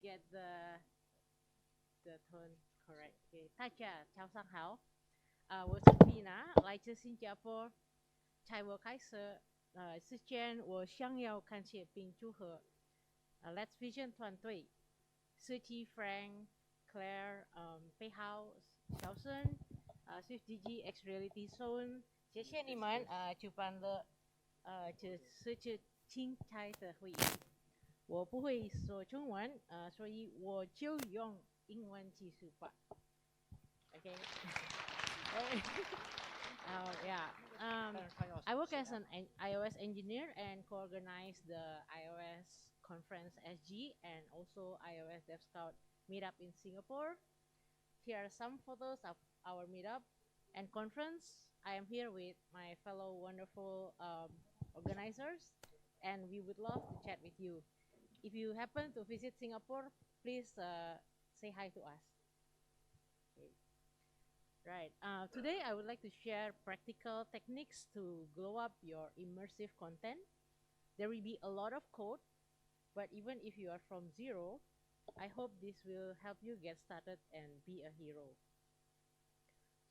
get the tone correct. Okay. 大家早上好，我是 Vina，来自新加坡。在我开始之前，我想要感谢并祝贺Let's Vision 团队，设计 Frank、Claire、佩豪、小生、Swift GG X Reality Zone。谢谢你们举办了这次精彩的会议。我不会说中文，所以我就用英文技术吧。Okay. Yeah. I work as an iOS engineer and co-organize the iOS Conference SG and also iOS Dev Scout meetup in Singapore. Here are some photos of our meetup and conference. I am here with my fellow wonderful organizers, and we would love to chat with you. If you happen to visit Singapore, please say hi to us. Okay. Right. Today, I would like to share practical techniques to glow up your immersive content. There will be a lot of code, but even if you are from zero, I hope this will help you get started and be a hero.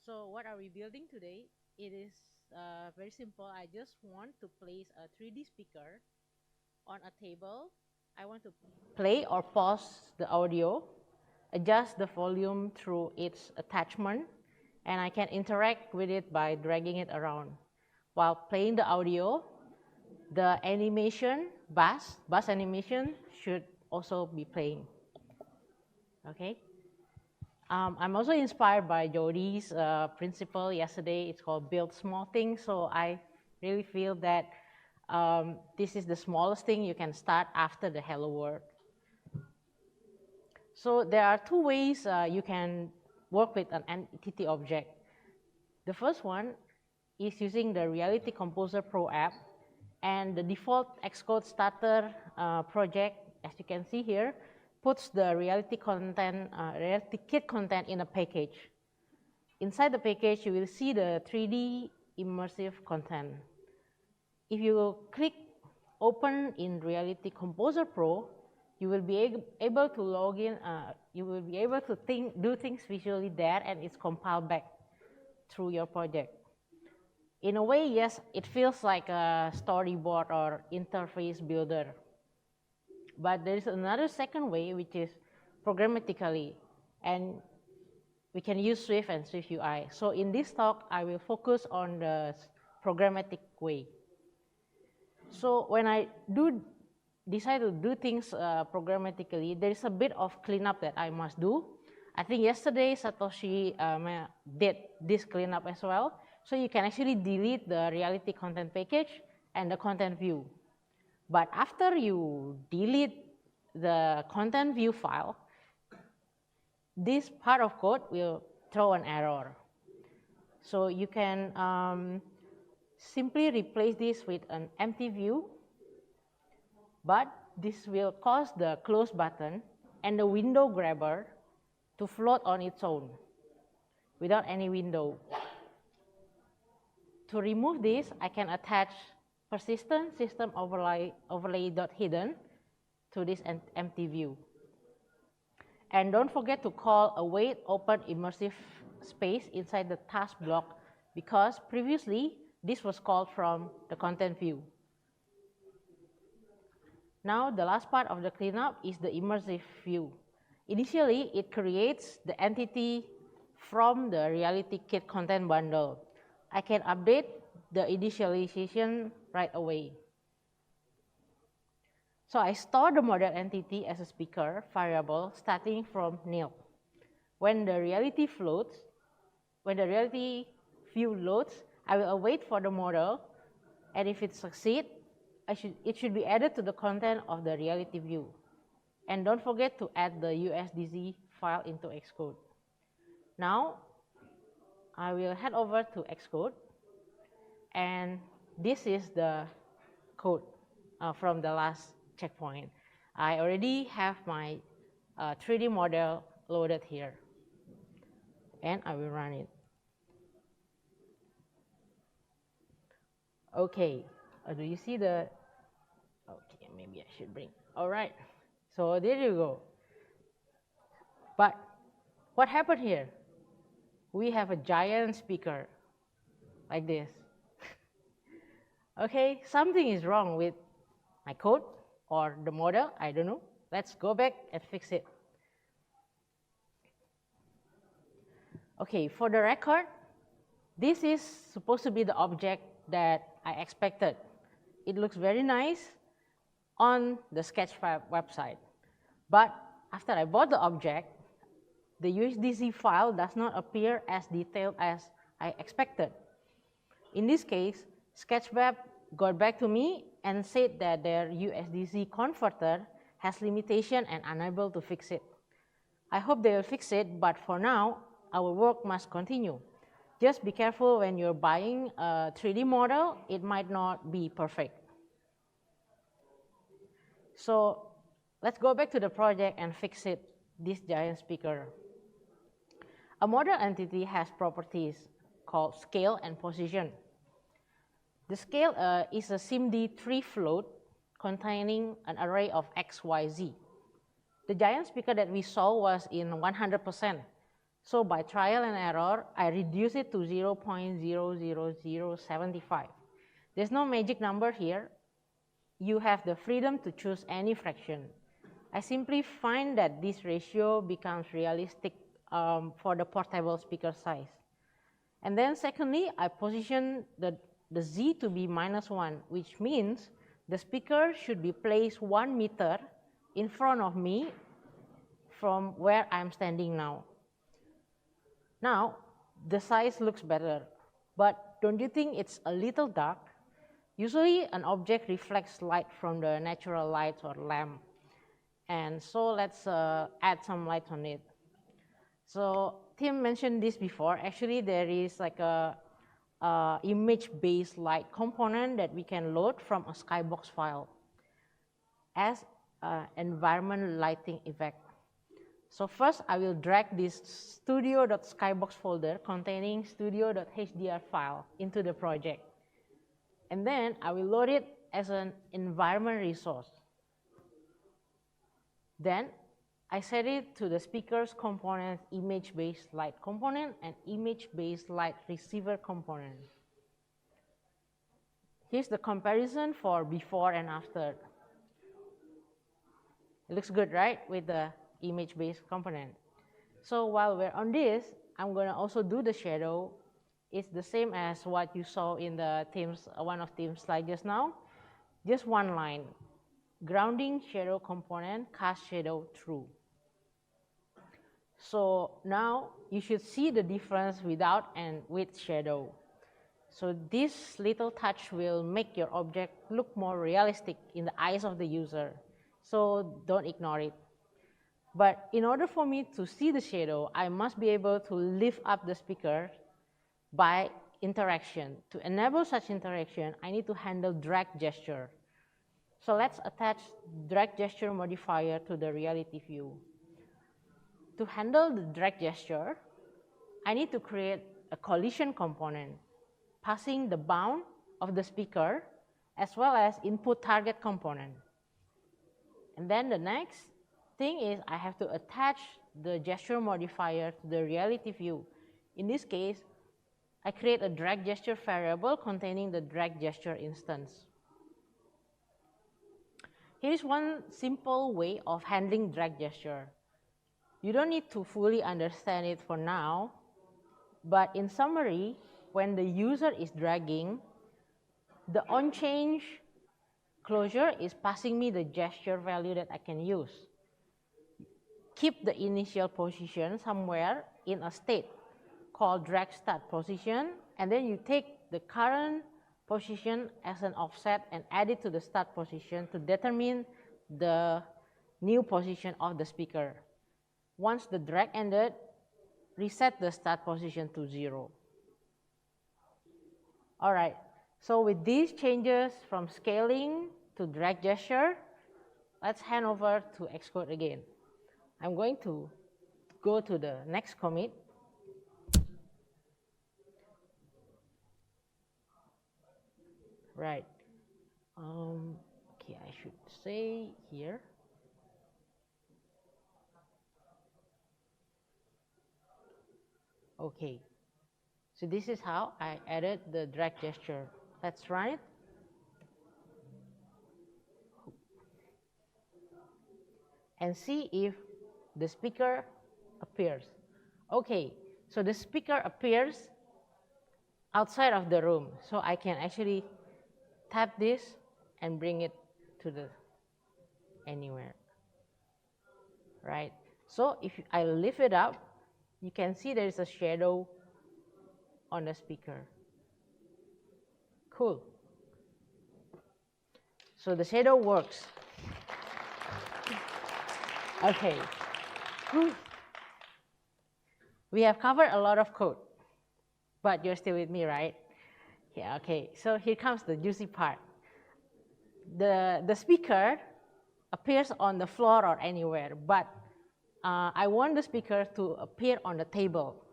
So what are we building today? It is very simple. I just want to place a 3D speaker on a table. I want to play or pause the audio, adjust the volume through its attachment, and I can interact with it by dragging it around. While playing the audio, the animation, bass animation should also be playing. Okay. I'm also inspired by Jodi's principle yesterday. It's called build small things. So I really feel that this is the smallest thing you can start after the hello world. So there are two ways you can work with an entity object. The first one is using the Reality Composer Pro app, and the default Xcode starter project, as you can see here, puts the Reality Kit content in a package. Inside the package, you will see the 3D immersive content. If you click Open in Reality Composer Pro, you will be able to log in. You will be able to do things visually there, and it's compiled back through your project. In a way, yes, it feels like a storyboard or interface builder. But there is another second way, which is programmatically, and we can use Swift and Swift UI. So in this talk, I will focus on the programmatic way. So when I decide to do things programmatically, there is a bit of cleanup that I must do. I think yesterday Satoshi did this cleanup as well. So you can actually delete the Reality Content package and the content view. But after you delete the content view file, this part of code will throw an error. So you can simply replace this with an empty view, but this will cause the close button and the window grabber to float on its own without any window. To remove this, I can attach persistent system overlay.hidden to this empty view. And don't forget to call await open immersive space inside the task block, because previously this was called from the content view. Now the last part of the cleanup is the immersive view. Initially, it creates the entity from the Reality Kit content bundle. I can update the initialization right away. So I store the model entity as a speaker variable starting from nil. When the reality view loads, I will await for the model, and if it succeeds, it should be added to the content of the reality view. And don't forget to add the USDZ file into Xcode. Now, I will head over to Xcode, and this is the code from the last checkpoint. I already have my 3D model loaded here, and I will run it. Okay, do you see the, okay, maybe I should bring, all right. So there you go. But what happened here? We have a giant speaker like this. Okay, something is wrong with my code or the model, I don't know. Let's go back and fix it. Okay, for the record, this is supposed to be the object that I expected. It looks very nice on the Sketchfab website. But after I bought the object, the USDC file does not appear as detailed as I expected. In this case, Sketchfab got back to me and said that their USDC converter has limitation and unable to fix it. I hope they will fix it, but for now, our work must continue. Just be careful when you're buying a 3D model, it might not be perfect. So let's go back to the project and fix it, this giant speaker. A model entity has properties called scale and position. The scale is a SIMD3 float containing an array of x, y, z. The giant speaker that we saw was in 100%. So by trial and error, I reduced it to 0.00075. There's no magic number here. You have the freedom to choose any fraction. I simply find that this ratio becomes realistic for the portable speaker size. And then secondly, I position the z to be -1, which means the speaker should be placed 1 meter in front of me from where I'm standing now. Now, the size looks better, but don't you think it's a little dark? Usually, an object reflects light from the natural light or lamp. And so let's add some light on it. So Tim mentioned this before. Actually, there is like a ImageBasedLight component that we can load from a skybox file as an environment lighting effect. So first, I will drag this studio.skybox folder containing studio.hdr file into the project. And then I will load it as an environment resource. Then I set it to the speaker's component, ImageBasedLight component and ImageBasedLight receiver component. Here's the comparison for before and after. It looks good, right, with the image-based component. So while we're on this, I'm going to also do the shadow. It's the same as what you saw in the one of Tim's slides just now. Just one line. Grounding shadow component, cast shadow true. So now you should see the difference without and with shadow. So this little touch will make your object look more realistic in the eyes of the user. So don't ignore it. But in order for me to see the shadow, I must be able to lift up the speaker by interaction. To enable such interaction, I need to handle drag gesture. So let's attach drag gesture modifier to the reality view. To handle the drag gesture, I need to create a collision component, passing the bound of the speaker as well as input target component. And then the next thing is I have to attach the gesture modifier to the reality view. In this case, I create a drag gesture variable containing the drag gesture instance. Here is one simple way of handling drag gesture. You don't need to fully understand it for now, but in summary, when the user is dragging, the onChange closure is passing me the gesture value that I can use. Keep the initial position somewhere in a state called drag start position, and then you take the current position as an offset and add it to the start position to determine the new position of the speaker. Once the drag ended, reset the start position to 0. All right, so with these changes from scaling to drag gesture, let's hand over to Xcode again. I'm going to go to the next commit. Right. Okay, I should say here. Okay, so this is how I added the drag gesture. Let's run it. And see if the speaker appears. Okay, so the speaker appears outside of the room. So I can actually tap this and bring it to the anywhere, right? So if I lift it up, you can see there is a shadow on the speaker. Cool. So the shadow works. Okay. We have covered a lot of code, but you're still with me, right? Yeah, okay. So here comes the juicy part. The speaker appears on the floor or anywhere, but I want the speaker to appear on the table.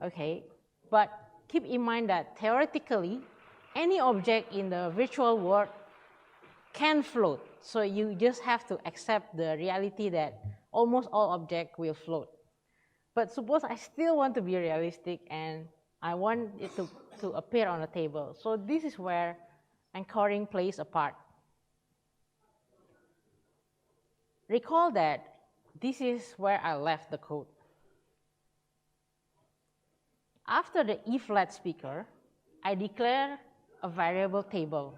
Okay, but keep in mind that theoretically, any object in the virtual world can float. So you just have to accept the reality that almost all objects will float. But suppose I still want to be realistic and I want it to appear on a table. So this is where anchoring plays a part. Recall that this is where I left the code. After the E-flat speaker, I declare a variable table,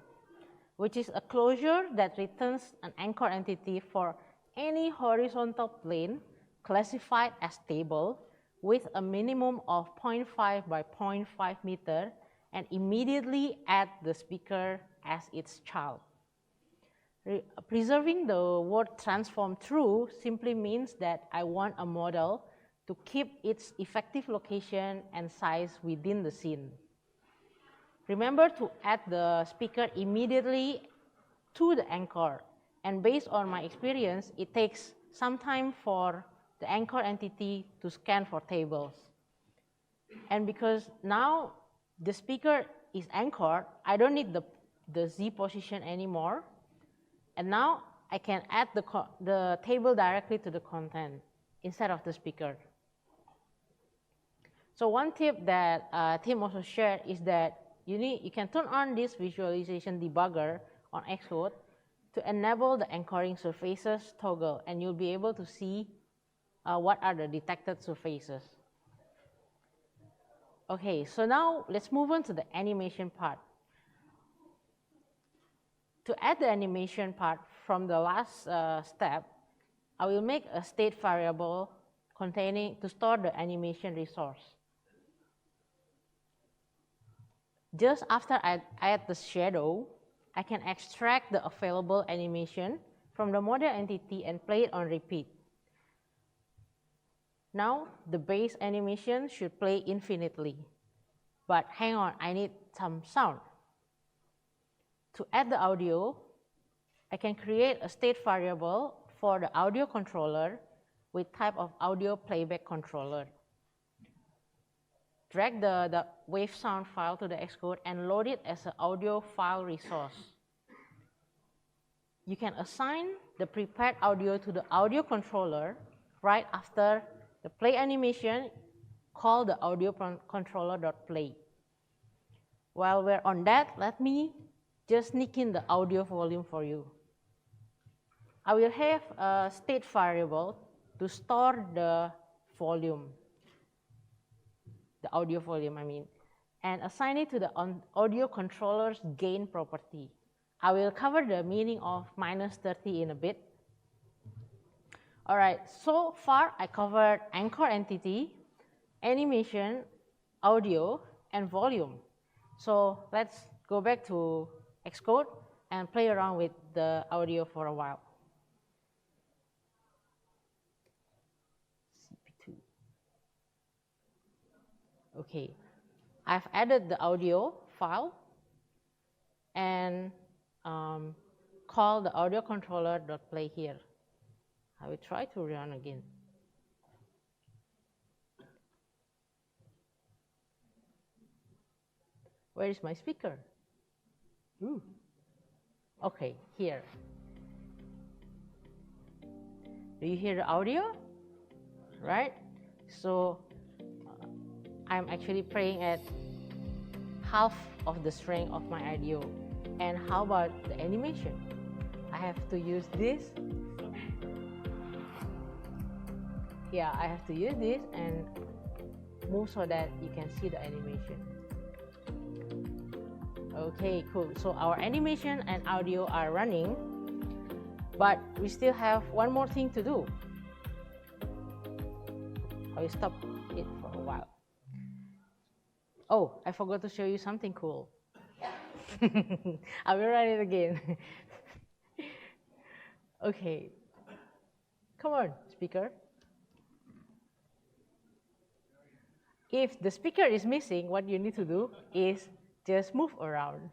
which is a closure that returns an anchor entity for any horizontal plane classified as table with a minimum of 0.5 by 0.5 meter and immediately add the speaker as its child. Preserving the word transform true simply means that I want a model to keep its effective location and size within the scene. Remember to add the speaker immediately to the anchor, and based on my experience, it takes some time for the anchor entity to scan for tables. And because now the speaker is anchored, I don't need the Z position anymore, and now I can add the table directly to the content instead of the speaker. So one tip that Tim also shared is that you can turn on this visualization debugger on Xcode to enable the anchoring surfaces toggle, and you'll be able to see what are the detected surfaces. Okay, so now let's move on to the animation part. To add the animation part from the last step, I will make a state variable to store the animation resource. Just after I add the shadow, I can extract the available animation from the model entity and play it on repeat. Now, the base animation should play infinitely. But hang on, I need some sound. To add the audio, I can create a state variable for the audio controller with type of audio playback controller. Drag the wave sound file to the Xcode and load it as an audio file resource. You can assign the prepared audio to the audio controller right after the play animation. Call the audio controller.play. While we're on that, let me just sneak in the audio volume for you. I will have a state variable to store the volume. The audio volume, and assign it to the audio controller's gain property. I will cover the meaning of -30 in a bit. All right, so far I covered anchor entity, animation, audio, and volume. So let's go back to Xcode and play around with the audio for a while. Okay, I've added the audio file and call the audio controller.play here. I will try to run again. Where is my speaker? Ooh. Okay, here. Do you hear the audio? Right? So I'm actually playing at half of the strength of my audio. And how about the animation? I have to use this. Yeah, I have to use this and move so that you can see the animation. Okay, cool. So our animation and audio are running, but we still have one more thing to do. I will stop it for a while. Oh, I forgot to show you something cool. I will run it again. Okay. Come on, speaker. If the speaker is missing, what you need to do is just move around.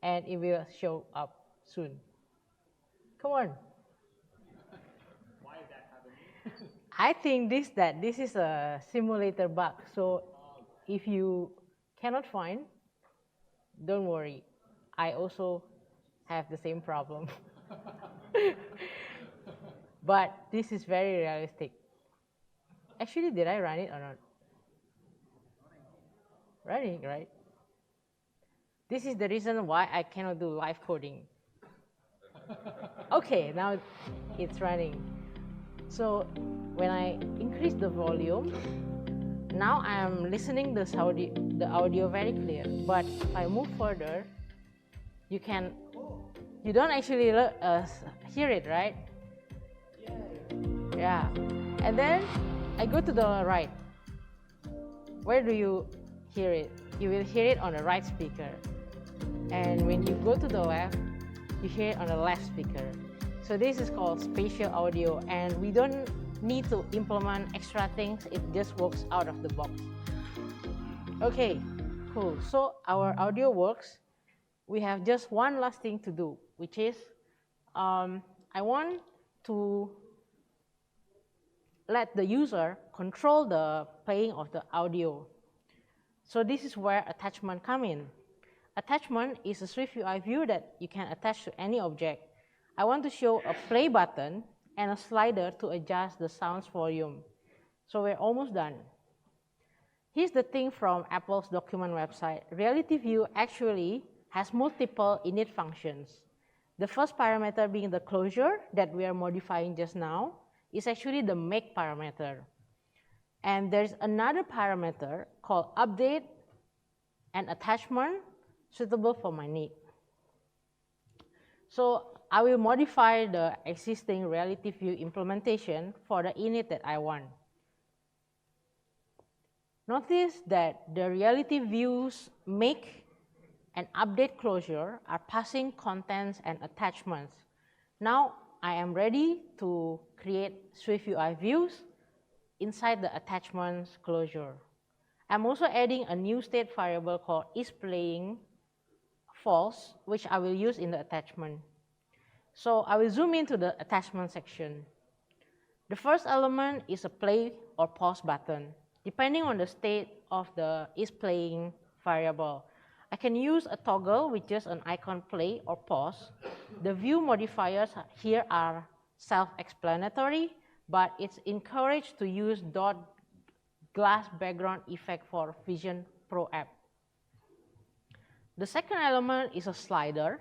And it will show up soon. Come on. Why is that happening? I think this is a simulator bug. So if you cannot find, don't worry. I also have the same problem. But this is very realistic. Actually, did I run it or not? Running, right? This is the reason why I cannot do live coding. Okay, now it's running. So when I increase the volume, now I am listening the audio very clear. But if I move further, you don't actually hear it, right? Yeah. And then I go to the right. Where do you hear it? You will hear it on the right speaker. And when you go to the left, you hear it on the left speaker. So this is called spatial audio, and we don't need to implement extra things. It just works out of the box. Okay, cool. So our audio works. We have just one last thing to do, which is I want to let the user control the playing of the audio. So this is where attachment come in. Attachment is a Swift UI view that you can attach to any object. I want to show a play button and a slider to adjust the sound's volume. So we're almost done. Here's the thing from Apple's document website. Reality View actually has multiple init functions. The first parameter being the closure that we are modifying just now is actually the make parameter. And there's another parameter called update and attachment suitable for my need. So I will modify the existing Reality View implementation for the init that I want. Notice that the Reality View's make and update closure are passing contents and attachments. Now I am ready to create Swift UI views inside the attachments closure. I'm also adding a new state variable called isPlaying false, which I will use in the attachment. So I will zoom into the attachment section. The first element is a play or pause button. Depending on the state of the isPlaying variable, I can use a toggle with just an icon play or pause. The view modifiers here are self-explanatory, but it's encouraged to use glass background effect for Vision Pro app. The second element is a slider,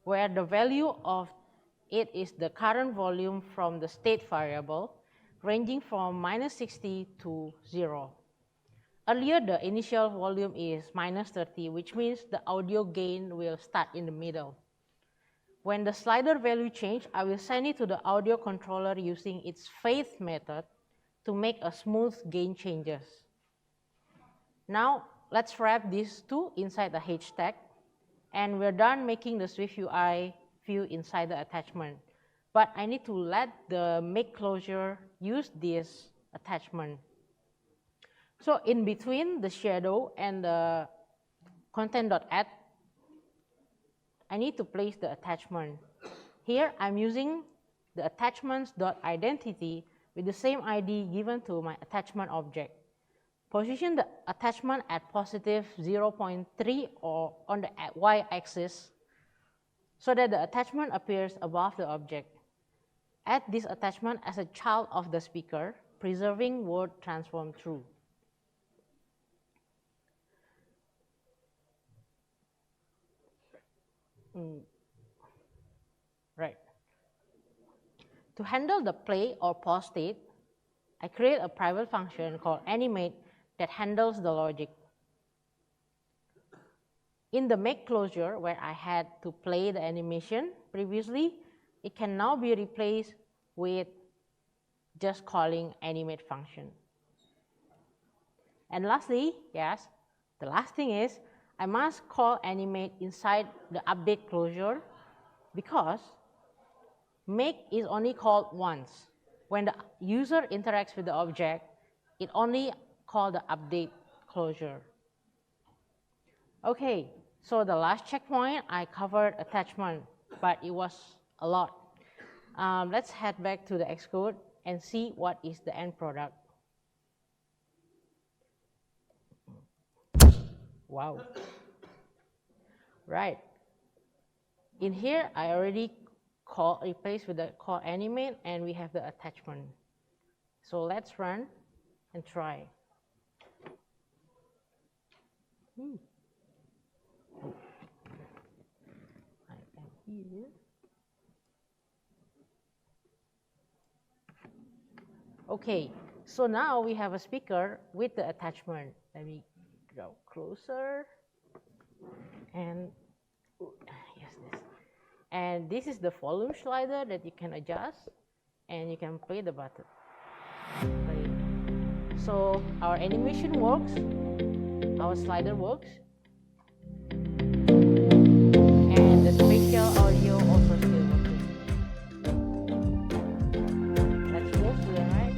where the value of it is the current volume from the state variable, ranging from -60 to 0. Earlier, the initial volume is -30, which means the audio gain will start in the middle. When the slider value change, I will send it to the audio controller using its phase method to make a smooth gain changes. Now, let's wrap these two inside the H tag, and we're done making the Swift UI view inside the attachment. But I need to let the make closure use this attachment. So in between the shadow and the content.add, I need to place the attachment. Here I'm using the attachments.identity with the same ID given to my attachment object. Position the attachment at positive 0.3 or on the y-axis so that the attachment appears above the object. Add this attachment as a child of the speaker preserving word transform true. Right. To handle the play or pause state, I create a private function called animate that handles the logic. In the make closure, where I had to play the animation previously, it can now be replaced with just calling animate function. And lastly, yes, the last thing is I must call animate inside the update closure because make is only called once. When the user interacts with the object, it only calls the update closure. Okay, so the last checkpoint, I covered attachment, but it was a lot. Let's head back to the Xcode and see what is the end product. Wow. Right. In here, I already replaced with the call animate, and we have the attachment. So let's run and try. I am here. Okay, so now we have a speaker with the attachment. Let me go closer. And yes, this. And this is the volume slider that you can adjust, and you can play the button. So our animation works, our slider works, and the spatial audio also still working. Let's move to the right.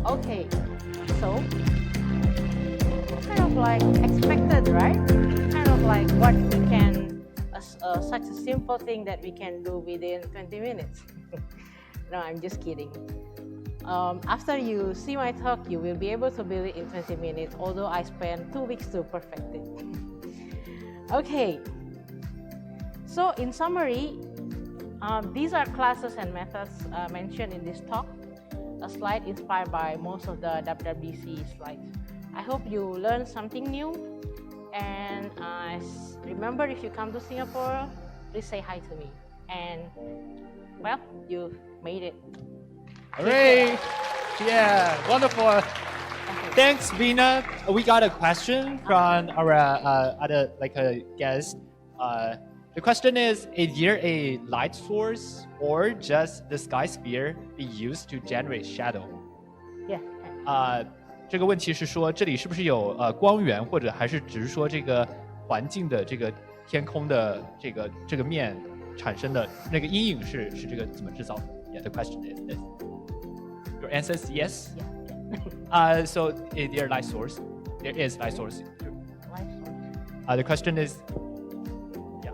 Okay, so kind of like expected, right? Kind of like what we can, such a simple thing that we can do within 20 minutes. No, I'm just kidding. After you see my talk, you will be able to build it in 20 minutes, although I spent 2 weeks to perfect it. Okay, so in summary, these are classes and methods mentioned in this talk, a slide inspired by most of the WWDC slides. I hope you learned something new, and remember, if you come to Singapore, please say hi to me. And well, you've made it. Hooray! Yeah, wonderful. Thanks, Vina. We got a question from our other guest. The question is there a light source or just the sky sphere be used to generate shadow? Yeah. 这个问题是说，这里是不是有光源，或者还是只是说这个环境的这个天空的这个面产生的那个阴影是这个怎么制造的 ？Yeah, the question is this. Your answer is yes. Yeah. So is there light source? There is light source. Light source. The question is. Yeah.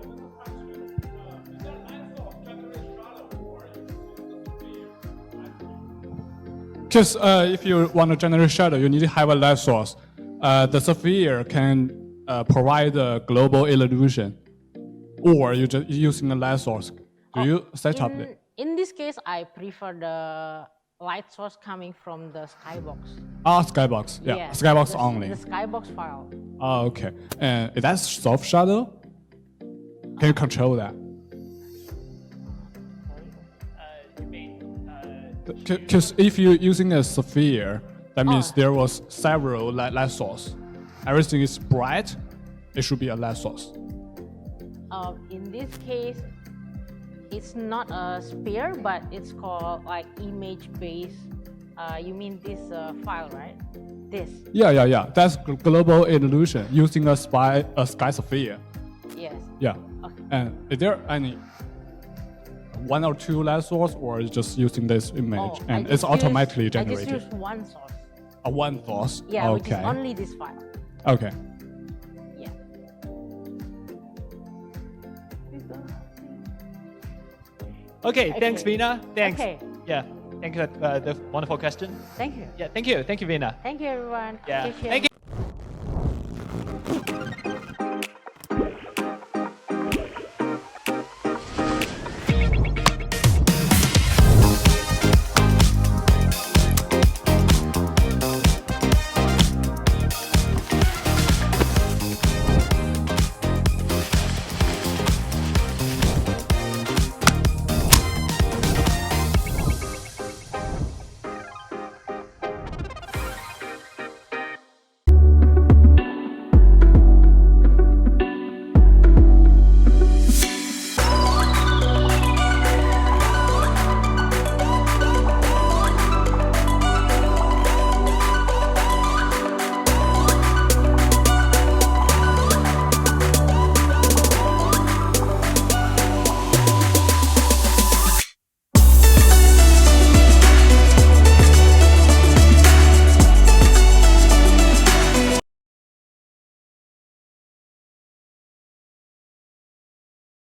Because if you want to generate shadow, you need to have a light source. The sphere can provide a global illusion, or you're just using a light source. Do you set up it? In this case, I prefer the light source coming from the skybox. Skybox. Yeah, Yes, skybox the, only. The skybox file. Oh, okay. And is that soft shadow? Can you control that? Because if you're using a sphere, that means there was several light source. Everything is bright, it should be a light source. In this case, it's not a sphere, but it's called like image-based. You mean this file, right? This. Yeah. That's global illusion using a sky sphere. Yes. Yeah. Okay. And is there any one or two light source, or just using this image and it's automatically generated? I just use one source. One source. Yeah, okay. which is only this file. Okay. Yeah. Okay, thanks, Vina. Thanks. Okay. Yeah, thank you for the wonderful question. Thank you. Yeah, thank you. Thank you, Vina. Thank you, everyone. Yeah, Appreciate thank you.